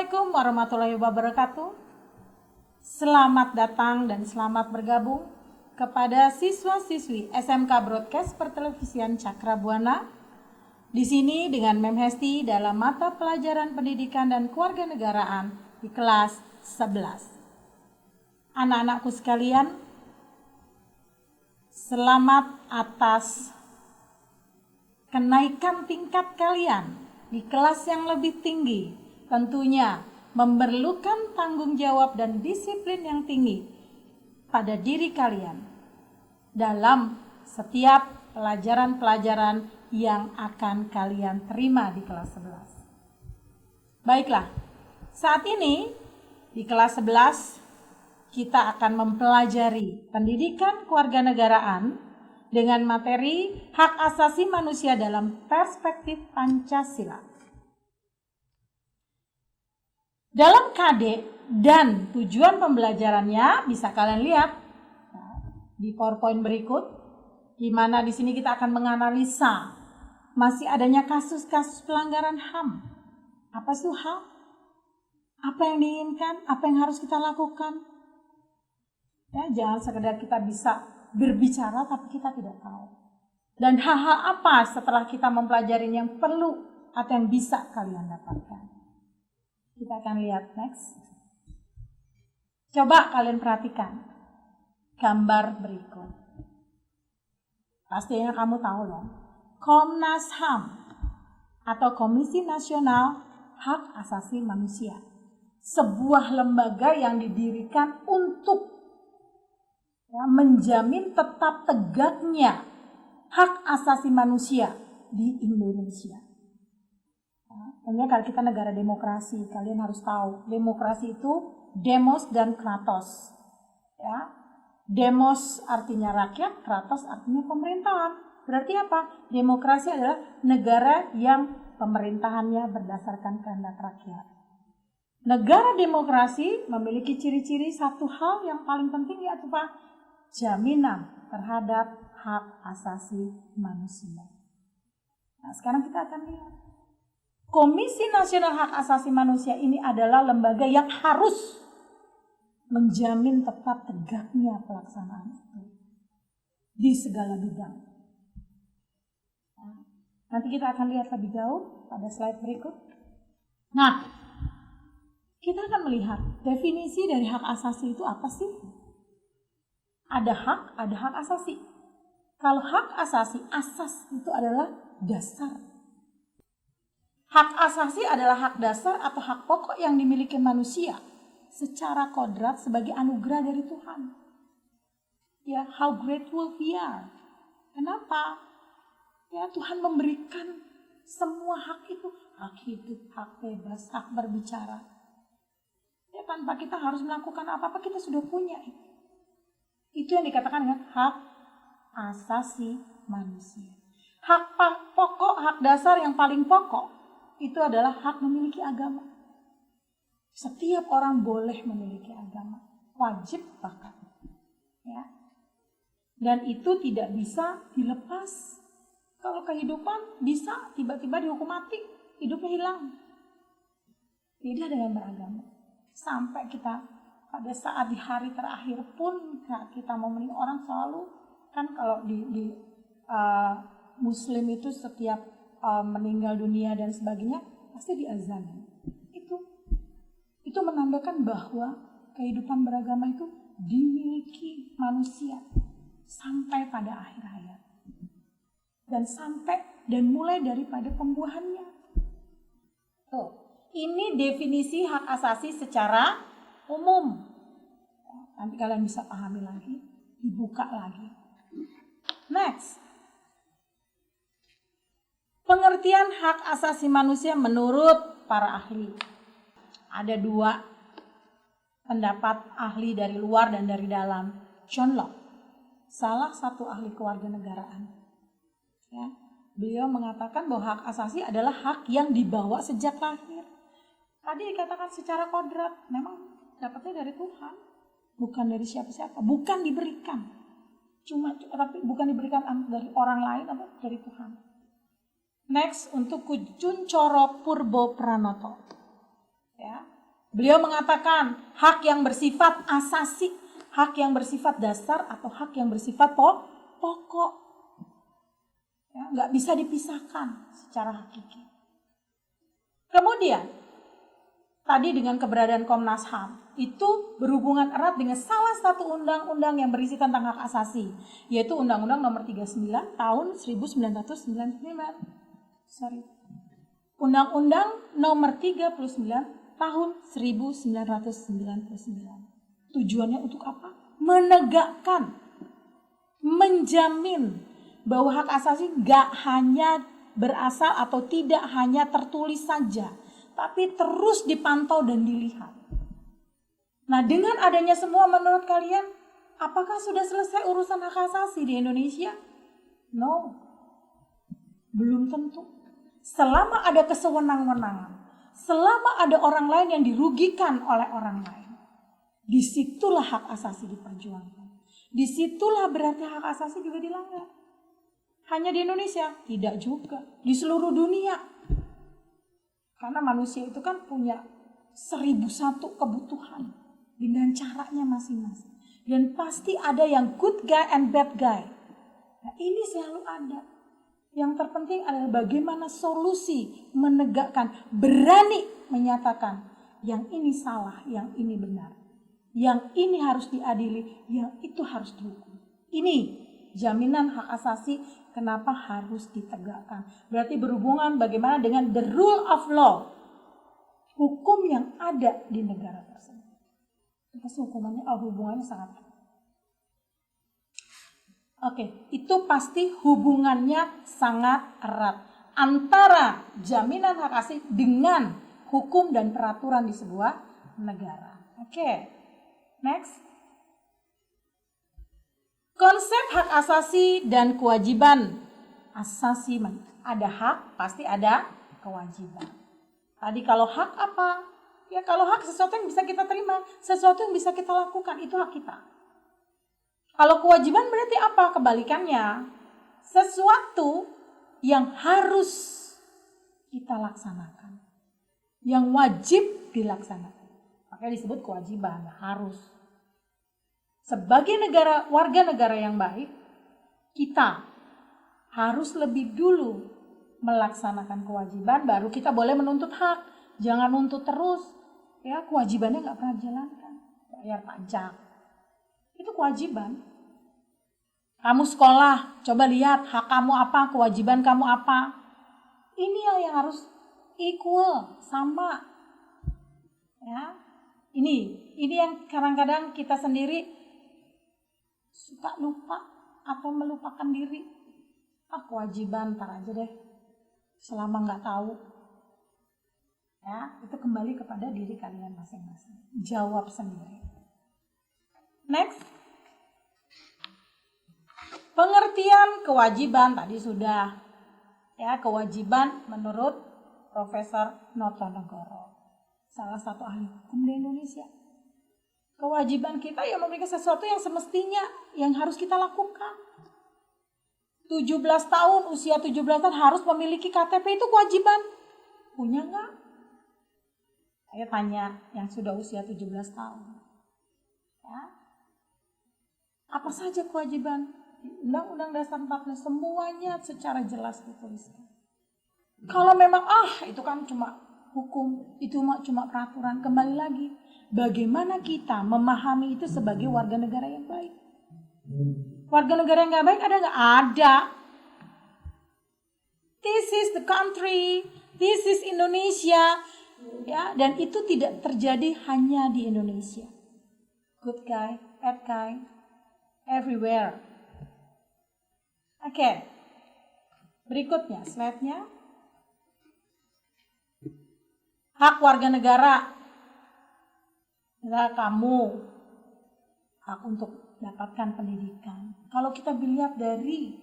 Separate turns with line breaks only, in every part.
Assalamualaikum warahmatullahi wabarakatuh. Selamat datang dan selamat bergabung kepada siswa-siswi SMK Broadcast Pertelevisian Cakrabuana. Di sini dengan Mem Hesti dalam mata pelajaran pendidikan dan kewarganegaraan di kelas 11. Anak-anakku sekalian, selamat atas kenaikan tingkat kalian di kelas yang lebih tinggi. Tentunya memerlukan tanggung jawab dan disiplin yang tinggi pada diri kalian dalam setiap pelajaran-pelajaran yang akan kalian terima di kelas 11. Baiklah, saat ini di kelas 11 kita akan mempelajari pendidikan kewarganegaraan dengan materi hak asasi manusia dalam perspektif Pancasila. Dalam KD dan tujuan pembelajarannya bisa kalian lihat di PowerPoint berikut, di mana di sini kita akan menganalisa masih adanya kasus-kasus pelanggaran HAM. Apa sih HAM? Apa yang diinginkan? Apa yang harus kita lakukan? Ya, jangan sekedar kita bisa berbicara tapi kita tidak tahu. Dan hal-hal apa setelah kita mempelajari yang perlu atau yang bisa kalian dapatkan. Kita akan lihat next. Coba kalian perhatikan gambar berikut. Pastinya kamu tahu loh. Komnas HAM atau Komisi Nasional Hak Asasi Manusia. Sebuah lembaga yang didirikan untuk menjamin tetap tegaknya hak asasi manusia di Indonesia. Tentunya kalau kita negara demokrasi, kalian harus tahu demokrasi itu demos dan kratos. Ya, demos artinya rakyat, kratos artinya pemerintahan. Berarti apa? Demokrasi adalah negara yang pemerintahannya berdasarkan kehendak rakyat. Negara demokrasi memiliki ciri-ciri satu hal yang paling penting, yaitu apa? Jaminan terhadap hak asasi manusia. Nah, sekarang kita akan lihat. Komisi Nasional Hak Asasi Manusia ini adalah lembaga yang harus menjamin tetap tegaknya pelaksanaan itu di segala bidang. Nah, nanti kita akan lihat lebih jauh pada slide berikut. Nah, kita akan melihat definisi dari hak asasi itu apa sih? Ada hak asasi. Kalau hak asasi, asas itu adalah dasar. Hak asasi adalah hak dasar atau hak pokok yang dimiliki manusia secara kodrat sebagai anugerah dari Tuhan. Ya, how grateful we are. Kenapa? Ya, Tuhan memberikan semua hak itu, hak hidup, hak bebas, hak berbicara. Ya, tanpa kita harus melakukan apa-apa, kita sudah punya itu. Itu yang dikatakan dengan hak asasi manusia. Hak pokok, hak dasar yang paling pokok itu adalah hak memiliki agama. Setiap orang boleh memiliki agama, wajib bahkan. Ya. Dan itu tidak bisa dilepas. Kalau kehidupan bisa tiba-tiba dihukum mati, hidupnya hilang. Tidak dengan beragama. Sampai kita pada saat di hari terakhir pun kita mau meninggal, orang selalu kan kalau di Muslim itu setiap meninggal dunia dan sebagainya pasti diazani. Itu menandakan bahwa kehidupan beragama itu dimiliki manusia sampai pada akhir hayat dan mulai daripada pembuahannya. Tuh, ini definisi hak asasi secara umum. Nanti kalian bisa pahami lagi, dibuka lagi. Next. Pengertian hak asasi manusia menurut para ahli. Ada dua pendapat ahli dari luar dan dari dalam. John Locke, salah satu ahli kewarganegaraan. Ya, beliau mengatakan bahwa hak asasi adalah hak yang dibawa sejak lahir. Tadi dikatakan secara kodrat, memang dapatnya dari Tuhan, bukan dari siapa-siapa, bukan diberikan. Tapi bukan diberikan dari orang lain, atau dari Tuhan. Next, untuk Kuncoro Purbo Pranoto. Ya, Beliau mengatakan hak yang bersifat asasi, hak yang bersifat dasar atau hak yang bersifat pokok. Ya, nggak bisa dipisahkan secara hakiki. Kemudian, tadi dengan keberadaan Komnas HAM, itu berhubungan erat dengan salah satu undang-undang yang berisi tentang hak asasi, yaitu Undang-Undang Nomor 39 Tahun 1999. Undang-Undang Nomor 39 Tahun 1999. Tujuannya untuk apa? Menegakkan, menjamin bahwa hak asasi gak hanya berasal atau tidak hanya tertulis saja, tapi terus dipantau dan dilihat. Nah, dengan adanya semua, menurut kalian, apakah sudah selesai urusan hak asasi di Indonesia? No, belum tentu. Selama ada kesewenang-wenangan, selama ada orang lain yang dirugikan oleh orang lain, disitulah hak asasi diperjuangkan. Disitulah berarti hak asasi juga dilanggar. Hanya di Indonesia? Tidak juga. Di seluruh dunia. Karena manusia itu kan punya 1001 kebutuhan dengan caranya masing-masing. Dan pasti ada yang good guy and bad guy. Nah, ini selalu ada. Yang terpenting adalah bagaimana solusi menegakkan, berani menyatakan yang ini salah, yang ini benar. Yang ini harus diadili, yang itu harus dihukum. Ini jaminan hak asasi kenapa harus ditegakkan. Berarti berhubungan bagaimana dengan the rule of law. Hukum yang ada di negara tersebut. Pasti hukumannya, hubungannya sangat. Oke, itu pasti hubungannya sangat erat antara jaminan hak asasi dengan hukum dan peraturan di sebuah negara. Oke, next. Konsep hak asasi dan kewajiban asasi. Ada hak, pasti ada kewajiban. Tadi kalau hak apa? Ya kalau hak sesuatu yang bisa kita terima, sesuatu yang bisa kita lakukan, itu hak kita. Kalau kewajiban berarti apa? Kebalikannya. Sesuatu yang harus kita laksanakan. Yang wajib dilaksanakan. Makanya disebut kewajiban, harus. Sebagai warga negara yang baik, kita harus lebih dulu melaksanakan kewajiban, baru kita boleh menuntut hak. Jangan nuntut terus. Ya, kewajibannya nggak pernah dijalankan. Bayar pajak. Itu kewajiban. Kamu sekolah, coba lihat hak kamu apa, kewajiban kamu apa. Ini yang harus equal, sama. Ya. Ini yang kadang-kadang kita sendiri suka lupa atau melupakan diri. Kewajiban ntar aja deh. Selama nggak tahu. Ya, itu kembali kepada diri kalian masing-masing. Jawab sendiri. Next. Pengertian kewajiban tadi sudah. Ya, kewajiban menurut Profesor Notonegoro, salah satu ahli hukum di Indonesia. Kewajiban kita yang memberikan sesuatu yang semestinya yang harus kita lakukan. 17 tahun, usia 17 tahun harus memiliki KTP, itu kewajiban. Punya nggak? Saya tanya yang sudah usia 17 tahun. Ya. Apa saja kewajiban? Undang-Undang Dasar 45 semuanya secara jelas dituliskan. Kalau memang itu kan cuma hukum, itu cuma peraturan, kembali lagi. Bagaimana kita memahami itu sebagai warga negara yang baik? Warga negara yang nggak baik ada nggak? Ada. This is the country, this is Indonesia. Ya, dan itu tidak terjadi hanya di Indonesia. Good guy, bad guy, everywhere. Oke. Berikutnya, slide-nya. Hak warga negara. Misalnya kamu hak untuk dapatkan pendidikan. Kalau kita lihat dari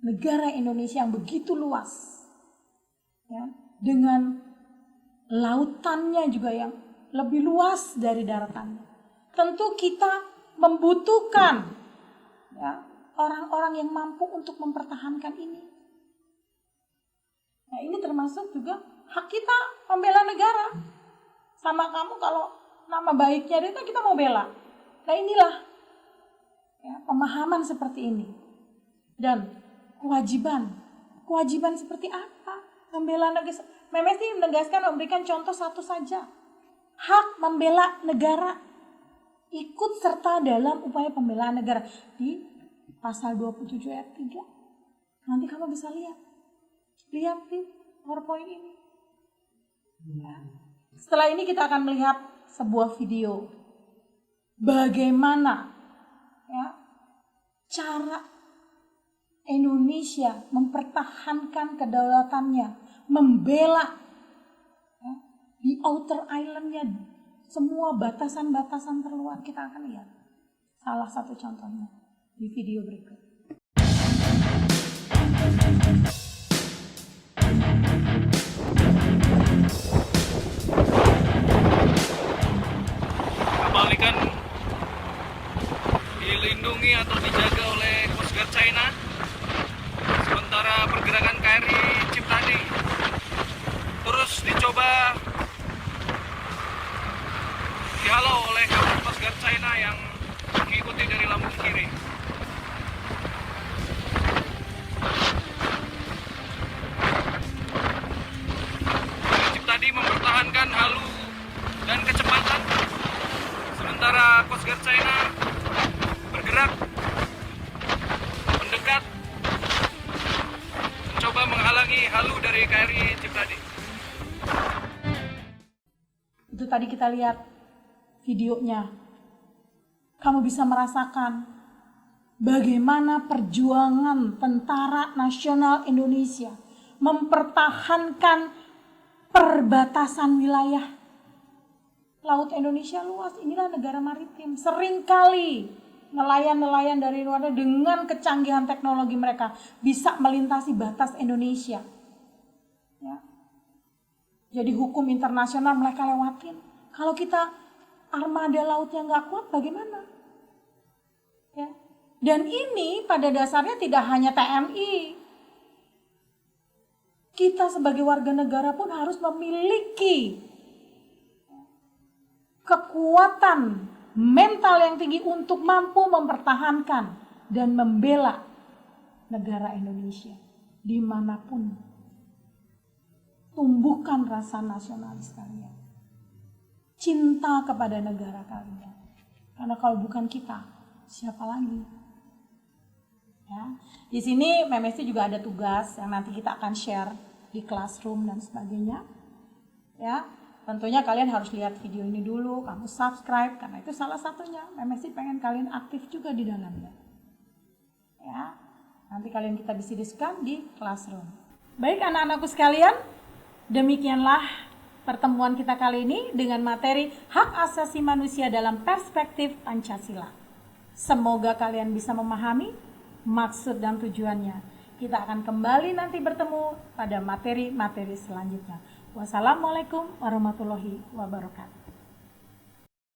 negara Indonesia yang begitu luas, ya, dengan lautannya juga yang lebih luas dari daratannya. Tentu kita membutuhkan ya, orang-orang yang mampu untuk mempertahankan ini. Nah, ini termasuk juga hak kita membela negara. sama kamu kalau nama baiknya dia, kita mau bela. Nah inilah ya, pemahaman seperti ini. Dan kewajiban seperti apa? Membela negara. Memesti menegaskan memberikan contoh satu saja. Hak membela negara. Ikut serta dalam upaya pembelaan negara. Di pasal 27 ayat 3. Nanti kamu bisa lihat. Lihat di PowerPoint ini. Ya. Setelah ini kita akan melihat sebuah video. Bagaimana ya, cara Indonesia mempertahankan kedaulatannya, membela ya, di outer islandnya, semua batasan-batasan terluar. Kita akan lihat salah satu contohnya di video berikut.
Kapal ikan dilindungi atau dijaga oleh Coast Guard China, sementara pergerakan KRI Ciptadi terus dicoba dihalau oleh kapal Coast Guard China yang mengikuti dari lambung kiri. KRI Ciptadi mempertahankan halu dan kecepatan, sementara Coast Guard China bergerak mendekat mencoba menghalangi halu dari KRI Ciptadi.
Itu tadi kita lihat videonya. Kamu bisa merasakan bagaimana perjuangan Tentara Nasional Indonesia mempertahankan perbatasan wilayah. Laut Indonesia luas, inilah negara maritim. Seringkali nelayan-nelayan dari luar dengan kecanggihan teknologi mereka bisa melintasi batas Indonesia. Ya. Jadi hukum internasional mereka lewatin. Kalau kita armada lautnya nggak kuat, bagaimana? Ya. Dan ini pada dasarnya tidak hanya TNI. Kita sebagai warga negara pun harus memiliki kekuatan mental yang tinggi untuk mampu mempertahankan dan membela negara Indonesia dimanapun. Tumbuhkan rasa nasionalis kalian, cinta kepada negara kalian, karena kalau bukan kita, siapa lagi? Ya, di sini Memesti juga ada tugas yang nanti kita akan share di classroom dan sebagainya. Ya, tentunya kalian harus lihat video ini dulu, kamu subscribe, karena itu salah satunya. Memesti pengen kalian aktif juga di dalamnya. Ya, nanti kalian kita bisa diskusikan di classroom. Baik anak-anakku sekalian, demikianlah pertemuan kita kali ini dengan materi hak asasi manusia dalam perspektif Pancasila. Semoga kalian bisa memahami maksud dan tujuannya. Kita akan kembali nanti bertemu pada materi-materi selanjutnya. Wassalamualaikum warahmatullahi wabarakatuh.